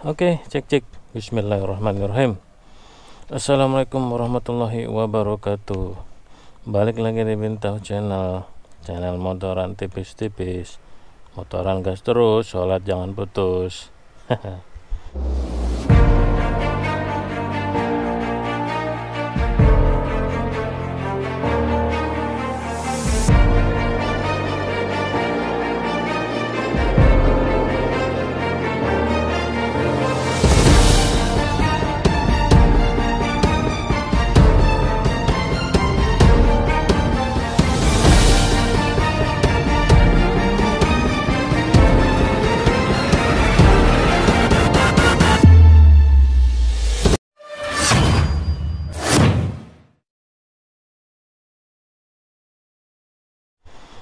Oke, cek. Bismillahirrahmanirrahim. Assalamualaikum warahmatullahi wabarakatuh. Balik lagi di Bintang Channel motoran tipis-tipis, motoran gas terus, sholat jangan putus.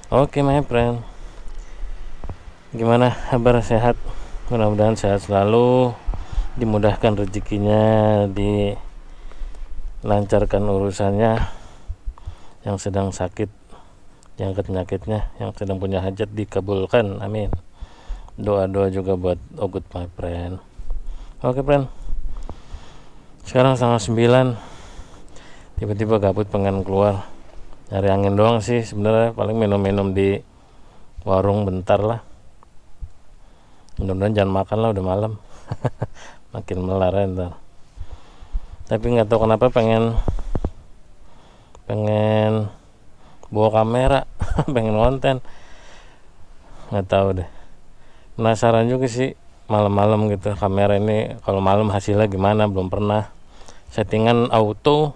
Oke, my friend, gimana kabar? Sehat? Mudah-mudahan sehat selalu, dimudahkan rezekinya, dilancarkan urusannya, yang sedang sakit diangkat penyakitnya, yang sedang punya hajat dikabulkan, amin. Doa-doa juga buat Ogut, my friend. Oke, friend, sekarang setengah 9, tiba-tiba gabut pengen keluar nyari angin doang sih sebenarnya, paling minum-minum di warung bentar lah. Mudah-mudahan jangan makan lah, udah malam. Makin melar ya ntar. Tapi nggak tahu kenapa pengen bawa kamera, pengen konten, nggak tahu deh. Penasaran juga sih malam-malam gitu, kamera ini kalau malam hasilnya gimana, belum pernah. Settingan auto,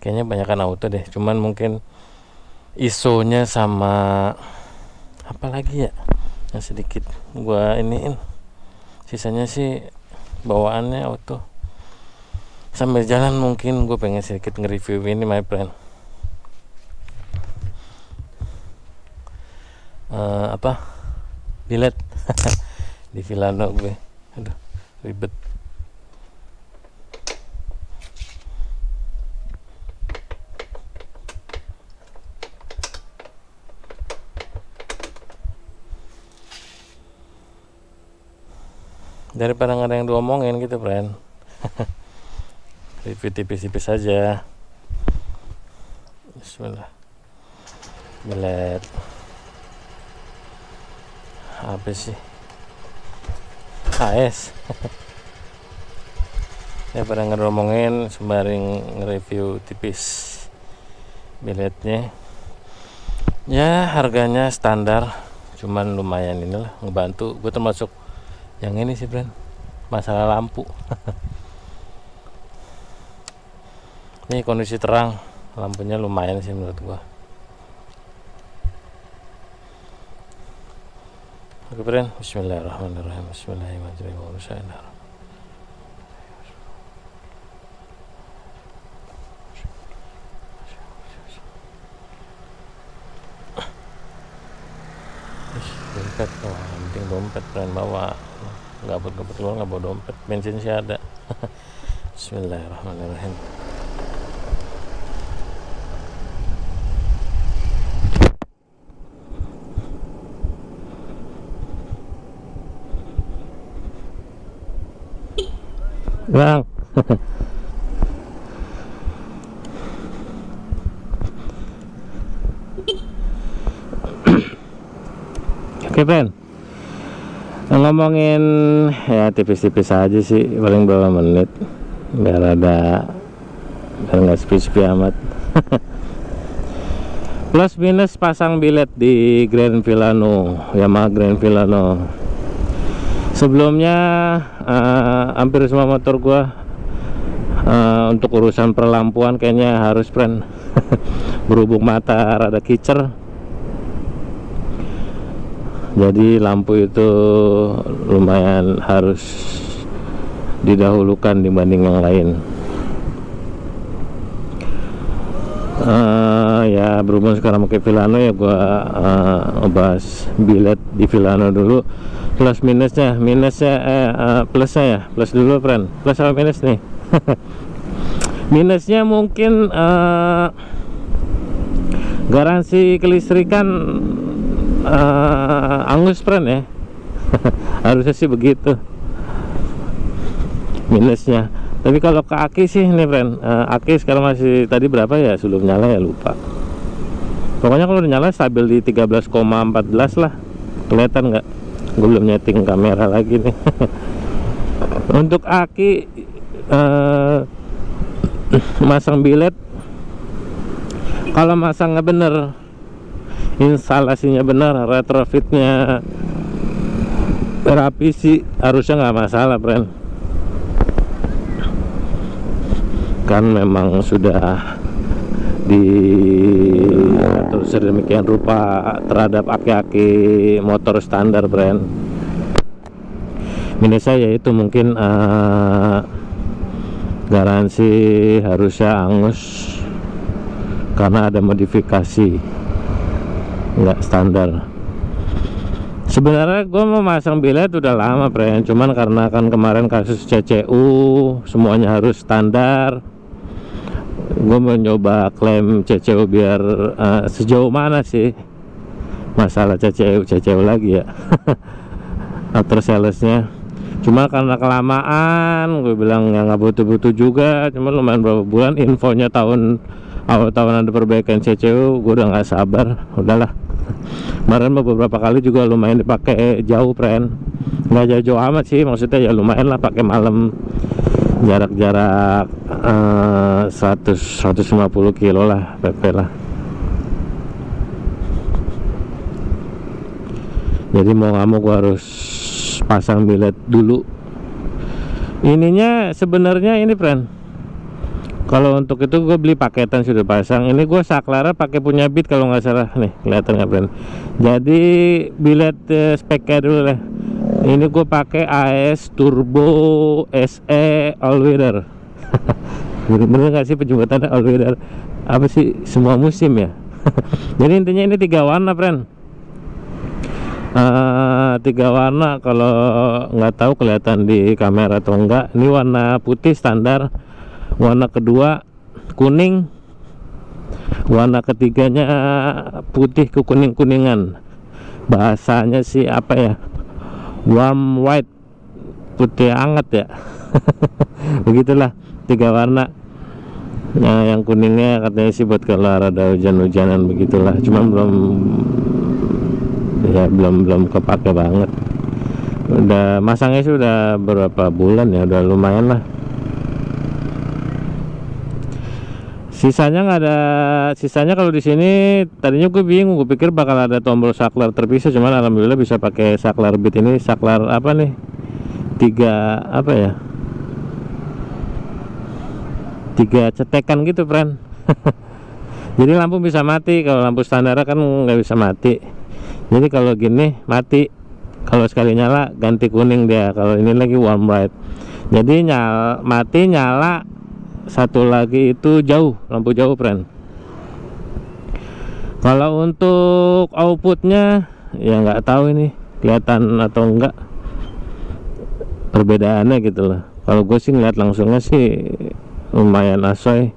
kayaknya banyakan auto deh, cuman mungkin ISO-nya sama apa lagi ya yang sedikit gua iniin, sisanya sih bawaannya auto. Sambil jalan mungkin gue pengen sedikit nge-review ini, my friend. Bilet di Vilano gue, aduh ribet. Daripada nggak ada yang diomongin gitu, friend. Review tipis-tipis aja. Bismillah. Bilet apa sih? HS. Daripada nggak diomongin, sembari nge-review tipis biletnya. Ya harganya standar, cuman lumayan inilah, ngebantu. Gue termasuk yang ini sih, friend, masalah lampu. Ini kondisi terang, lampunya lumayan sih menurut gua. Oke, friend, bismillahirrahmanirrahim. Bismillahirrahmanirrahim. Dompet, penting dompet, friend, bawa. Gabut keluar nggak bawa dompet, bensin sih ada. Bismillahirrahmanirrahim. Bang. Oke, friend, ngomongin ya tipis-tipis aja sih, paling berapa menit biar nggak sepi-sepi amat. Plus minus pasang bilet di Grand Vilano, Yamaha Grand Vilano. Sebelumnya hampir semua motor gua untuk urusan perlampuan kayaknya harus, friend. Berhubung mata rada kicer, jadi lampu itu lumayan harus didahulukan dibanding yang lain. Ya berhubung sekarang pakai Vilano, ya gua ngebahas bilet di Vilano dulu. Plus minusnya, plusnya ya, plus dulu, friend. Plus sama minus nih. Minusnya mungkin garansi kelistrikan angus, friend ya. Harusnya sih begitu. minusnya. Tapi kalau ke aki sih nih friend, aki sekarang masih tadi berapa ya sebelum nyala ya lupa. Pokoknya kalau udah nyala stabil di 13,14 lah. Kelihatan nggak? Gue belum nyeting kamera lagi nih. Untuk aki masang bilet, kalau masangnya bener, instalasinya benar, retrofitnya rapi sih harusnya nggak masalah friend. Kan memang sudah diatur sedemikian rupa terhadap aki-aki motor standar brand. Minusnya yaitu mungkin garansi harusnya angus karena ada modifikasi nggak standar. Sebenarnya gue mau masang bilet udah lama brand, cuman karena kan kemarin kasus CCU semuanya harus standar, gue mau nyoba klaim CCU biar sejauh mana sih masalah CCU lagi ya. After salesnya, cuma karena kelamaan gue bilang ya nggak butuh-butuh juga, cuma lumayan berapa bulan infonya awal tahun ada perbaikan CCU, gue udah nggak sabar, udahlah. Kemarin beberapa kali juga lumayan dipakai jauh friend, nggak jauh-jauh amat sih, maksudnya ya lumayan lah pakai malam, jarak-jarak 100-150 kilo lah PP lah. Jadi mau nggak mau gue harus pasang bilet dulu. Ininya sebenarnya ini friend, kalau untuk itu gue beli paketan sudah pasang. Ini gue saklar pakai punya Beat kalau nggak salah nih, kelihatan nggak friend? Jadi bilet speknya dulu lah. Ini gue pakai AS Turbo SE all weather. Bener nggak sih penjemputannya all weather? Apa sih, semua musim ya? Jadi intinya ini 3 warna friend. 3 warna, kalau nggak tahu kelihatan di kamera atau enggak. Ini warna putih standar, warna kedua kuning, warna ketiganya putih ke kuning-kuningan. Bahasanya sih apa ya, warm white, putih hangat ya. Begitulah 3 warna. Nah yang kuningnya katanya sih buat kalau ada hujan-hujanan begitulah, cuman belum kepake banget. Udah masangnya sih udah berapa bulan ya, udah lumayan lah. Sisanya nggak ada, sisanya kalau di sini tadinya gue bingung, gue pikir bakal ada tombol saklar terpisah, cuman alhamdulillah bisa pakai saklar Beat. Ini saklar apa nih, 3 apa ya, 3 cetekan gitu friend. Jadi lampu bisa mati, kalau lampu standar kan nggak bisa mati. Jadi kalau gini mati, kalau sekali nyala ganti kuning dia. Kalau ini lagi warm bright, jadi mati nyala, satu lagi itu jauh, lampu jauh friend. Kalau untuk outputnya ya nggak tahu ini kelihatan atau enggak perbedaannya gitu loh. Kalau gue sih ngeliat langsungnya sih lumayan asoy,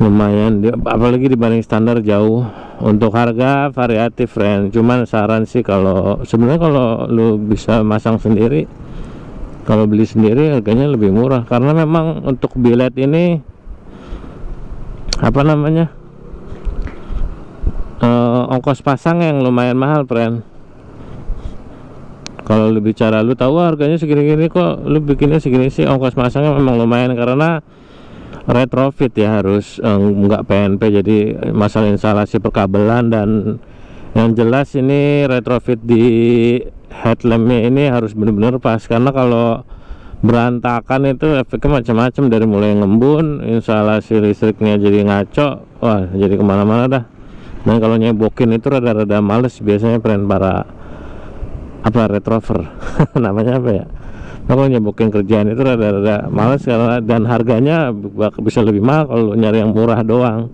lumayan apalagi dibanding standar jauh. Untuk harga variatif friend, cuman saran sih kalau sebenarnya kalau lu bisa masang sendiri, kalau beli sendiri harganya lebih murah, karena memang untuk bilet ini apa namanya, ongkos pasang yang lumayan mahal friend. Kalau lu bicara lu tahu harganya segini-gini kok lu bikinnya segini sih, ongkos pasangnya memang lumayan karena retrofit ya, harus nggak PNP, jadi masalah instalasi perkabelan. Dan yang jelas ini retrofit di headlampnya ini harus benar-benar pas, karena kalau berantakan itu efeknya macam-macam, dari mulai ngembun, instalasi listriknya jadi ngaco, wah jadi kemana-mana dah. Dan kalau nyebokin itu rada-rada males biasanya para apa retrover namanya apa ya, kalau nyebokin kerjaan itu rada-rada males karena, dan harganya bisa lebih mahal kalau nyari yang murah doang.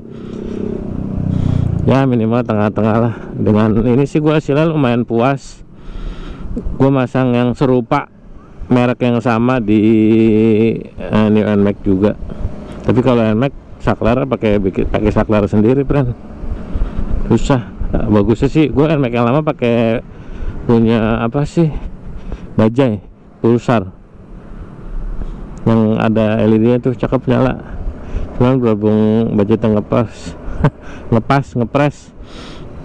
Ya minimal tengah-tengah lah. Dengan ini sih gue hasilnya lumayan puas. Gue masang yang serupa, merek yang sama di New NMAX juga. Tapi kalau NMAX saklar pakai saklar sendiri friend, susah. Nah, bagusnya sih gue NMAX yang lama pakai punya apa sih, Bajaj Pulsar. yang ada LED nya tuh cakep, nyala. Cuman berhubung budgetnya ngepres,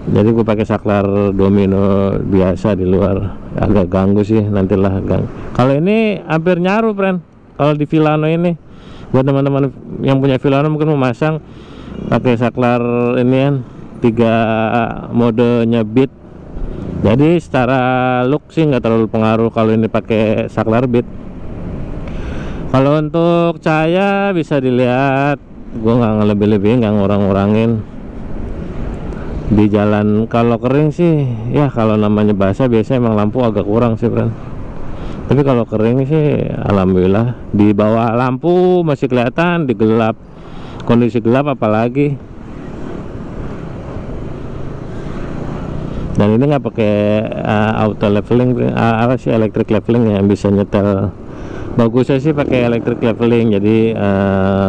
jadi gue pakai saklar domino biasa di luar, agak ganggu sih, nantilah kalau ini hampir nyaru friend. Kalau di Villano ini, buat teman-teman yang punya Villano mungkin mau masang pakai saklar ini kan 3 modenya bit, jadi secara look sih nggak terlalu pengaruh kalau ini pakai saklar bit. Kalau untuk cahaya bisa dilihat, gue nggak ngelebih-lebihin, nggak ngurang-ngurangin di jalan. Kalau kering sih ya, kalau namanya basah biasanya emang lampu agak kurang sih friend, tapi kalau kering sih alhamdulillah di bawah lampu masih kelihatan, di gelap, kondisi gelap apalagi. Dan ini nggak pakai auto leveling, apa sih, electric leveling ya, yang bisa nyetel. Bagusnya sih pakai electric leveling, jadi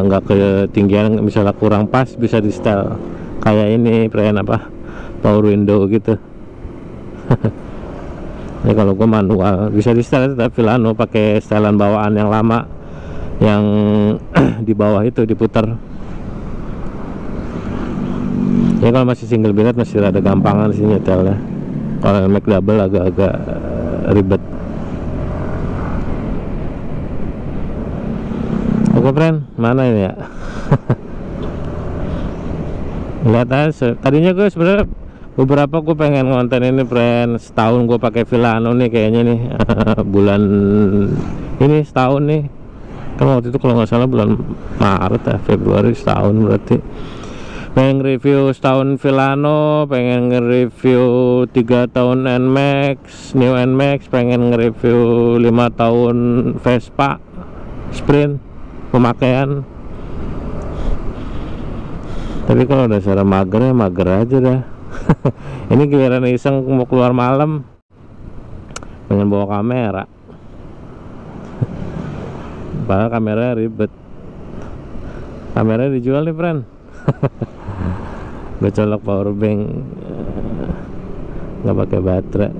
nggak ketinggian, misalnya kurang pas bisa di setel kayak ini friend, apa, power window gitu. Ini kalau gue manual bisa di setel, tapi Villano pakai setelan bawaan yang lama yang di bawah itu diputar. Ya kalau masih single billet masih ada gampangan sih nyetelnya. Kalau Mac double agak-agak ribet. Oke friend, mana ini ya? Lihat aja. Tadinya gue sebenarnya beberapa gue pengen ngonten ini friend, setahun gue pakai Villano nih kayaknya nih. Bulan ini setahun nih. Kan waktu itu kalau nggak salah bulan Maret ya, Februari, setahun berarti. Pengen review setahun Villano, pengen nge-review 3 tahun NMAX, New NMAX, pengen nge-review 5 tahun Vespa Sprint pemakaian. Tapi kalau dasar mager ya mager aja dah. Ini giliran iseng mau keluar malam, pengen bawa kamera. Padahal kameranya ribet. Kameranya dijual nih friend. Gue colok power bank, nggak pakai baterai.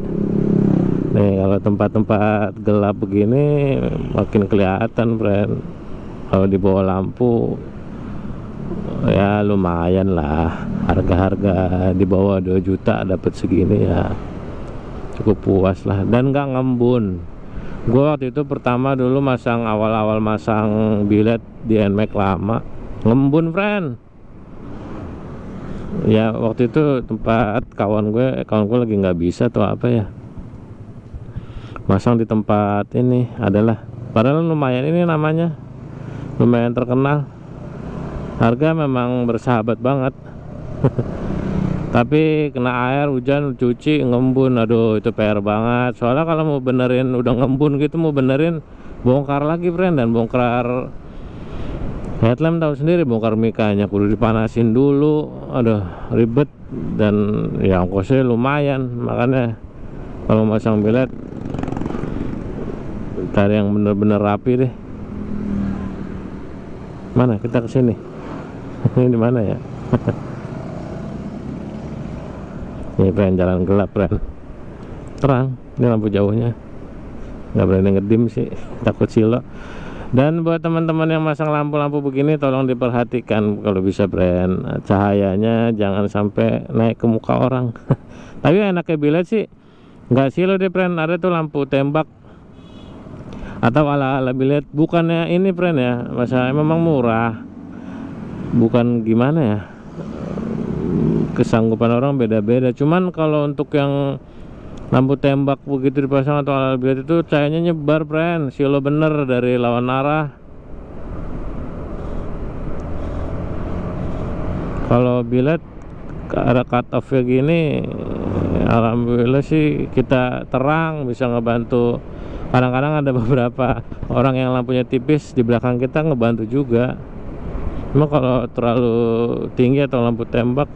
Nih kalau tempat-tempat gelap begini makin kelihatan friend. Kalau di bawah lampu ya lumayan lah, harga-harga di bawah 2 juta dapat segini ya cukup puas lah, dan nggak ngembun. Gue waktu itu pertama dulu awal-awal masang bilet di NMAX lama, ngembun friend. Ya waktu itu tempat kawan gue lagi nggak bisa tuh apa ya, masang di tempat ini adalah, padahal lumayan, ini namanya lumayan terkenal, harga memang bersahabat banget. Tapi kena air, hujan, cuci, ngembun, aduh itu PR banget. Soalnya kalau mau benerin udah ngembun gitu, mau benerin bongkar lagi friend, dan bongkar headlamp tahu sendiri, bongkar mikanya kudu dipanasin dulu, aduh ribet, dan ya ongkosnya lumayan. Makanya kalau masang bilet cari yang bener-bener rapi deh. Mana kita kesini? Ini di mana ya? Ini friend, jalan gelap friend, terang ini lampu jauhnya, nggak berani ngedim sih, takut silo. Dan buat teman-teman yang masang lampu-lampu begini, tolong diperhatikan kalau bisa friend, cahayanya jangan sampai naik ke muka orang. Tapi enaknya bilet sih nggak silo deh friend, ada tuh lampu tembak atau ala-ala bilet, bukannya ini friend ya, masa memang murah, bukan gimana ya, kesanggupan orang beda-beda. Cuman kalau untuk yang lampu tembak begitu dipasang atau ala bilet itu cahayanya nyebar friend, silo bener dari lawan arah. Kalau bilet ada cut off ya gini, alhamdulillah sih kita terang, bisa ngebantu. Kadang-kadang ada beberapa orang yang lampunya tipis di belakang kita ngebantu juga. Cuma kalau terlalu tinggi atau lampu tembak,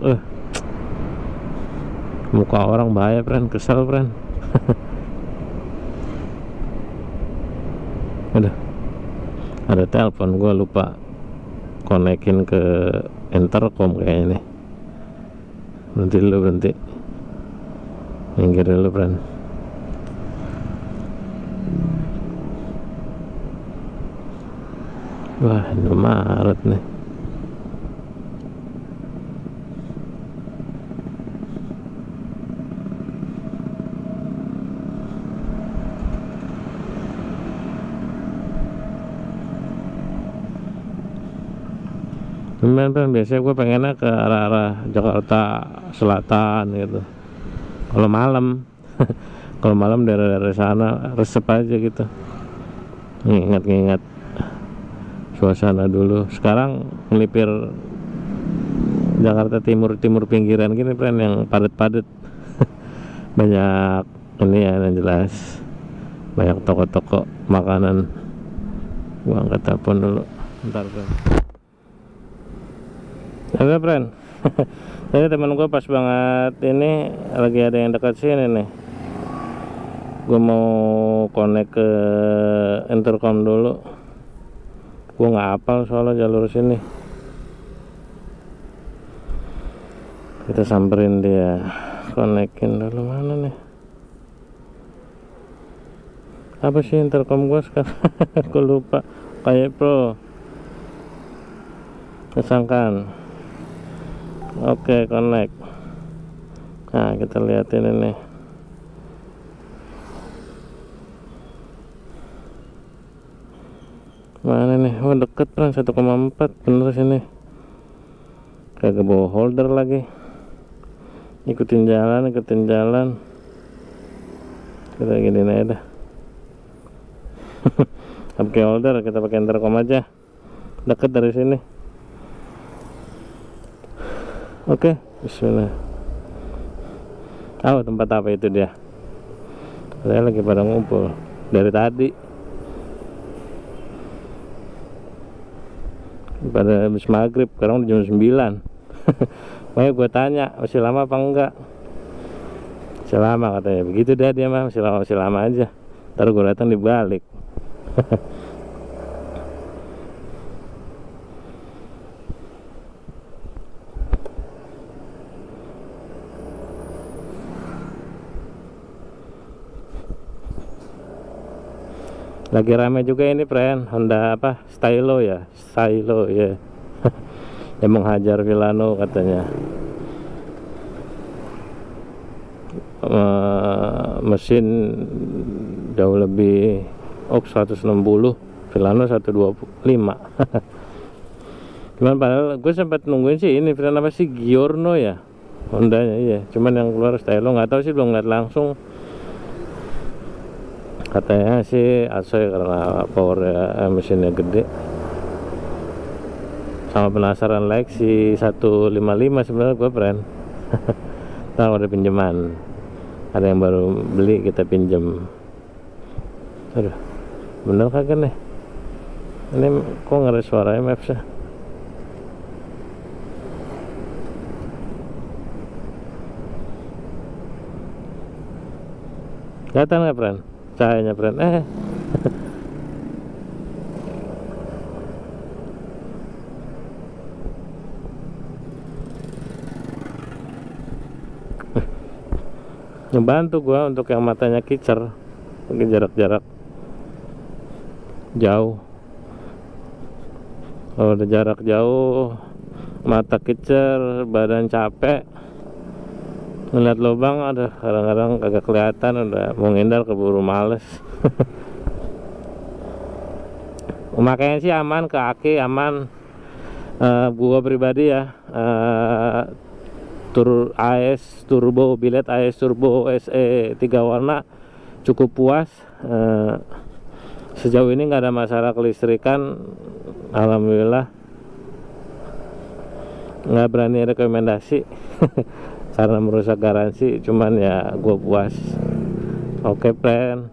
muka orang bahaya friend, kesel friend. Ada telepon, gue lupa konekin ke intercom kayaknya nih. Berhenti, minggir dulu friend. Wah, udah Maret nih. Cuman biasanya gue pengennya ke arah-arah Jakarta Selatan gitu. Kalau malam, kalau malam daerah-daerah sana resep aja gitu. Ngingat-ngingat suasana dulu. Sekarang melipir Jakarta Timur pinggiran gini friend, yang padat-padat. Banyak ini ya, yang jelas banyak toko-toko makanan. Gua angkat telepon dulu, bentar friend. Oke friend. Tadi teman gue pas banget ini lagi ada yang dekat sini nih. Gue mau connect ke intercom dulu. Gue nggak hafal soalnya jalur sini. Kita samperin dia, konekin dulu. Mana nih? Apa sih intercom gue sekarang? Gue lupa. Kayak Pro. Kesangkan. Oke, connect. Nah, kita liatin ini. Mana nih? Oh, deket kan, 1,4 bener sini. Kayak bawa holder lagi. Ikutin jalan. Kita gini aja dah. Pakai holder, kita pakai intercom aja. Deket dari sini. Oke, bismillah. Tempat apa itu dia? Saya lagi pada ngumpul dari tadi. Pada habis maghrib, sekarang jam 9. Makanya gue tanya, masih lama apa enggak? Masih lama katanya. Begitu dah dia mah, masih lama aja. Ntar gue datang dibalik. Lagi rame juga ini friend, Honda apa? Stylo ya. Yang menghajar Villano katanya. Mesin jauh lebih 160, Villano 125. Cuman padahal gue sempat nungguin sih ini friend, apa sih, Giorno ya, Hondanya. Iya, cuman yang keluar Stylo, nggak tahu sih, belum ngeliat langsung. Katanya sih Asoy karena power mesinnya gede. Sama penasaran Lexi 155 sebenarnya gue friend. Tahu ada pinjaman, ada yang baru beli, kita pinjem. Aduh, bener kagak nih? Ini kok nggak ada suaranya Maps ya? Kelihatan nggak friend? Cahayanya friend. Ngebantu gua untuk yang matanya kicer, mungkin jarak-jarak jauh. Kalau udah jarak jauh, mata kicer, badan capek, ngeliat lubang ada kadang-kadang kagak kelihatan, udah mau ngindar keburu males. Pemakaian sih aman, ke aki aman. Gua pribadi ya, AS Turbo, bilet AS Turbo SE 3 warna cukup puas. Sejauh ini nggak ada masalah kelistrikan, alhamdulillah. Nggak berani rekomendasi karena merusak garansi, cuman ya gue puas. Oke friend,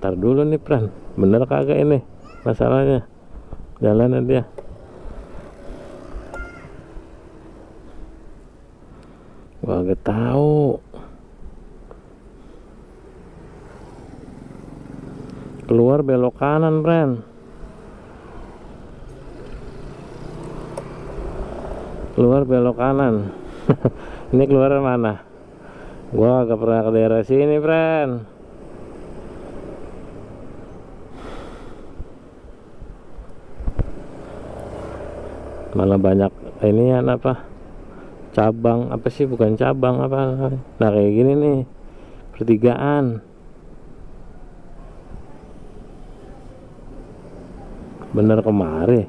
ntar dulu nih friend, bener kagak ini masalahnya? Jalan dia. Gua gak tahu. Keluar belok kanan friend. Keluar belok kanan. Ini keluar mana? Gua agak pernah ke daerah sini friend. malah banyak inian apa cabang apa sih, bukan cabang apa. Nah kayak gini nih pertigaan, bener kemari.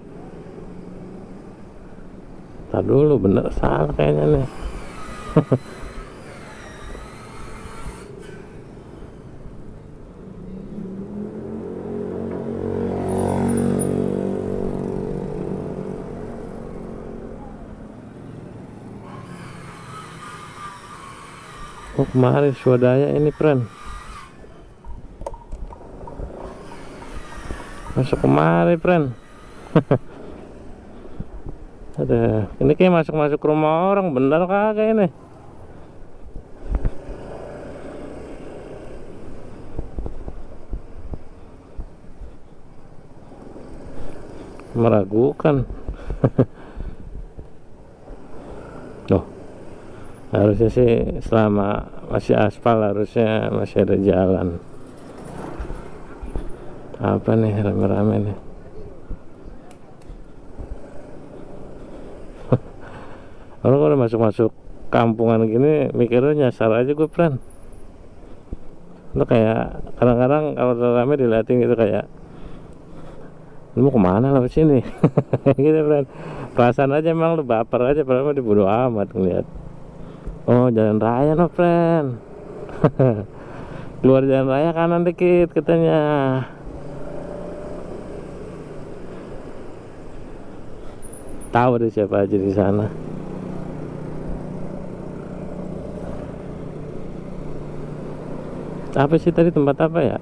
Tar dulu, bener salah kayaknya nih. Oh kemarin swadaya ini friend, masuk kemari friend. Ada ini kayak masuk rumah orang, bener kagak ini? Meragukan. Loh, harusnya sih selama masih aspal harusnya masih ada jalan. Apa nih rame-rame nih? Kalau udah masuk kampungan gini mikirnya nyasar aja gue friend. Lo kayak kadang-kadang kalau rame diliatin gitu kayak, lu mau kemana lah sini? Gitu friend. Perasaan aja emang lu baper aja, padahal dibodo amat ngeliat. Oh jalan raya no friend. Keluar jalan raya kanan dikit katanya. Tahu deh siapa aja di sana. Apa sih tadi, tempat apa ya?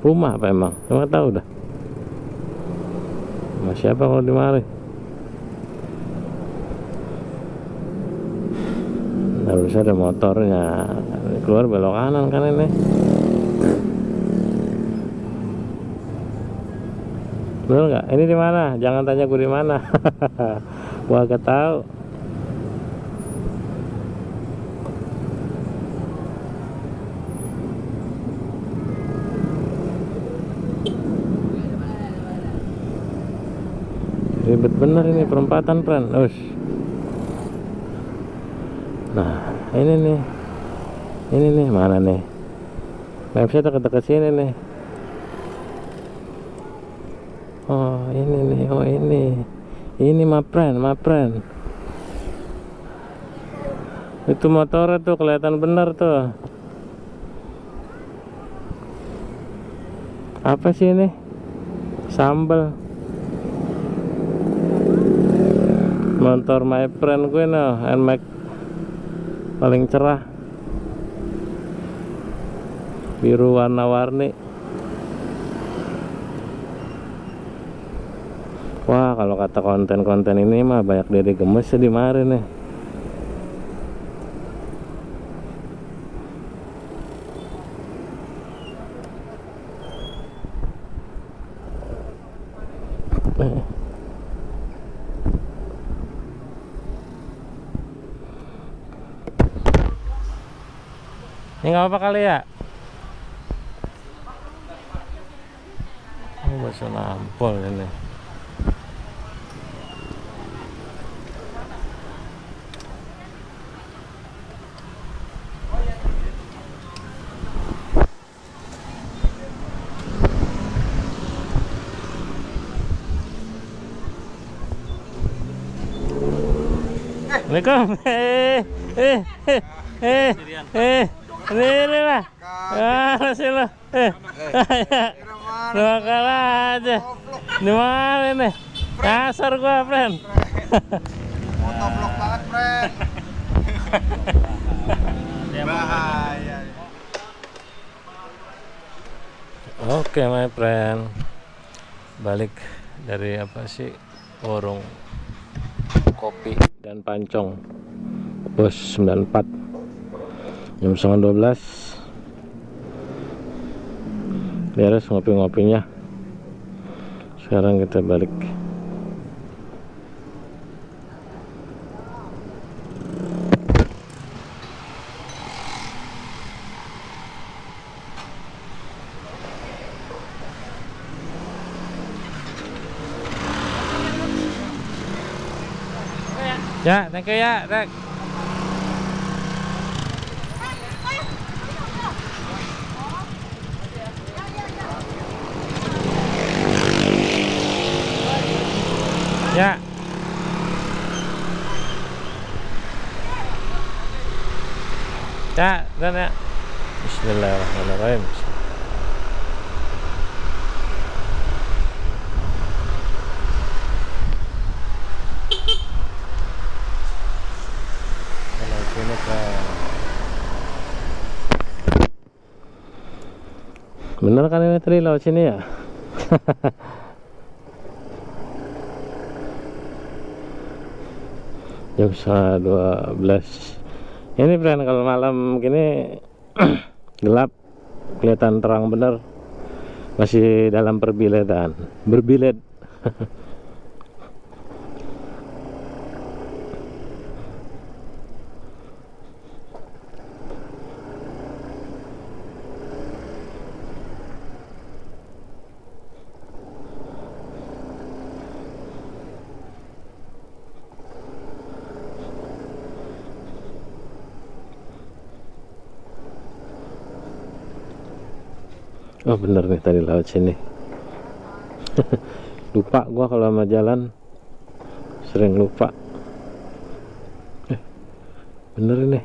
Rumah apa emang? Cuma tahu dah. Sama siapa kalau di mari? Harus ada motornya. Keluar belok kanan kan ini. Bener nggak? Ini di mana? Jangan tanya gue di mana. Gua agak tahu. Ribet bener ini perempatan friend. Nah ini nih mana nih? Mapsnya deket-deket sini nih. Oh ini nih, oh ini my friend. Itu motornya tuh kelihatan bener tuh. Apa sih ini? Sambal. Motor my friend gue no, NMAX paling cerah, biru warna-warni. Wah kalau kata konten-konten ini mah banyak dede gemes ya di mari nih. Ini nggak apa kali ya? Oh, bakso nampol ini. Assalamualaikum. Ini lah. Ah, sih lo. Dua kali aja. Di mana nih? Kasar gua, friend. Motovlog banget, friend. Bahaya. Oke, my friend. Balik dari apa sih? Warung kopi dan pancong. Bos 94. Jam 11:30 beres ngopi-ngopinya. Sekarang kita balik. Ya, thank you ya, Rek. Ya. Ya, dan ya. Bismillahirrahmanirrahim. Kalau sini kan. Bener kan ini tadi laut sini ya? Jam 12. Ini friend, kalau malam gini gelap, kelihatan terang bener, masih dalam perbiledan, berbilet. Oh bener nih tadi laut sini. Lupa gua kalau sama jalan, sering lupa. Bener ini.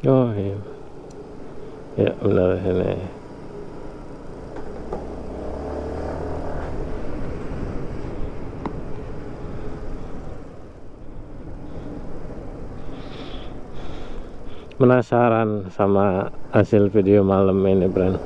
Oh iya. Ya benar ini. Penasaran sama hasil video malam ini, Bran.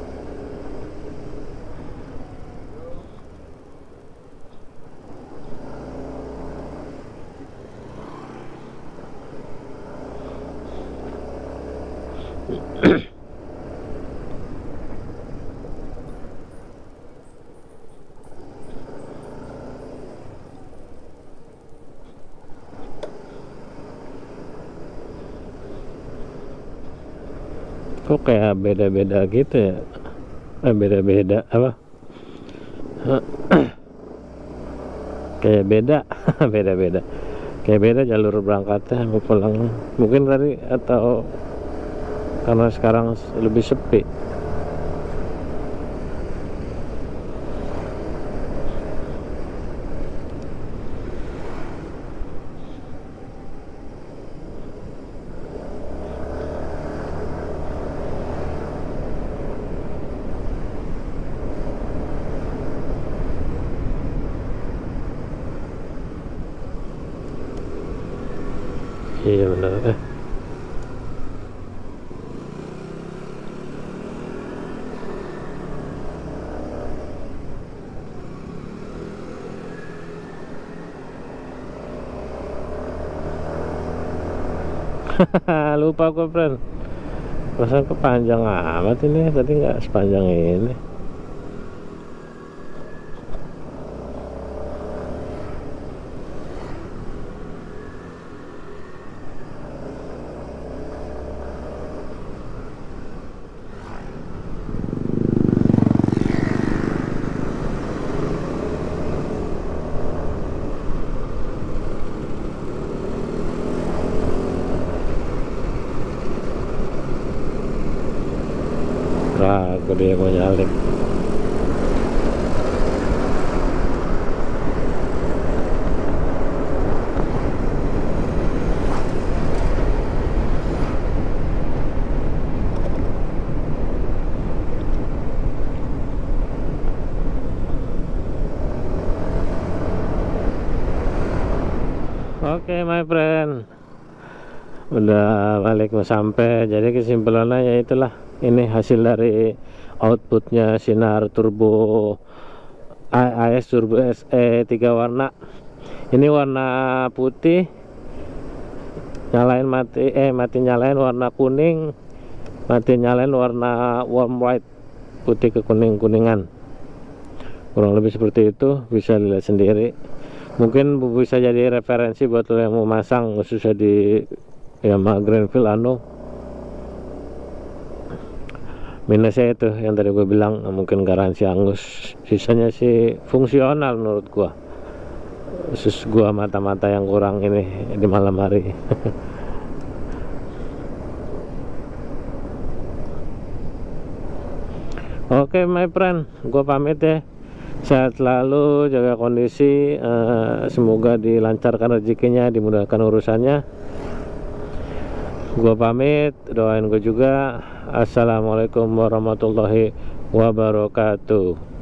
Kok kayak beda-beda gitu ya? Beda-beda apa? Kayak beda, beda-beda. Kayak beda jalur berangkatnya, mau pulang. Mungkin tadi atau karena sekarang lebih sepi. Iya benar. Lupa gue, friend. Masa kepanjang amat ini, tadi nggak sepanjang ini. Ragu dia mau nyalip. Oke, my friend, udah balik mau sampai. Jadi kesimpulannya ya itulah, ini hasil dari outputnya sinar turbo AS Turbo SE 3 warna. Ini warna putih, nyalain mati, mati nyalain warna kuning, mati nyalain warna warm white, putih ke kuning-kuningan. kurang lebih seperti itu, bisa dilihat sendiri. Mungkin bisa jadi referensi buat lo yang mau masang khususnya di Yamaha Grandville minusnya itu yang tadi gue bilang, mungkin garansi angus. Sisanya sih fungsional menurut gue, khusus gue mata-mata yang kurang ini di malam hari. Oke my friend, gue pamit ya. Sehat selalu, jaga kondisi, semoga dilancarkan rezekinya, dimudahkan urusannya. Gue pamit, doain gue juga. Assalamualaikum warahmatullahi wabarakatuh.